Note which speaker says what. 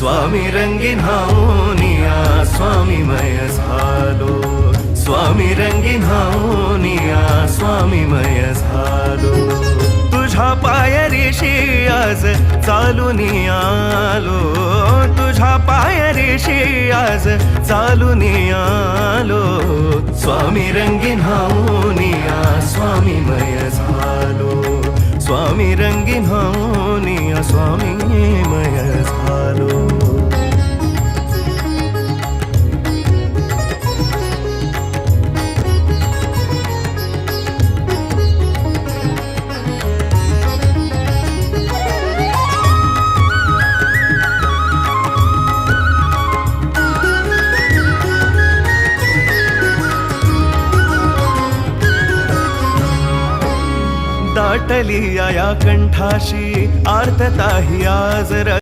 Speaker 1: स्वामी रंगीन हावनिया स्वामीमय झालो, स्वामी रंगीन हावनिया स्वामीमय झालो. तुझ्या पायरीशी आज चालून आलो, तुझ्या पायरीशी आज चालून आलो. स्वामी रंगीन हावनिया स्वामीमय झालो, स्वामी रंगीन हावनिया स्वामीमय झालो. दाटली या कंठाशी आर्तता ही आज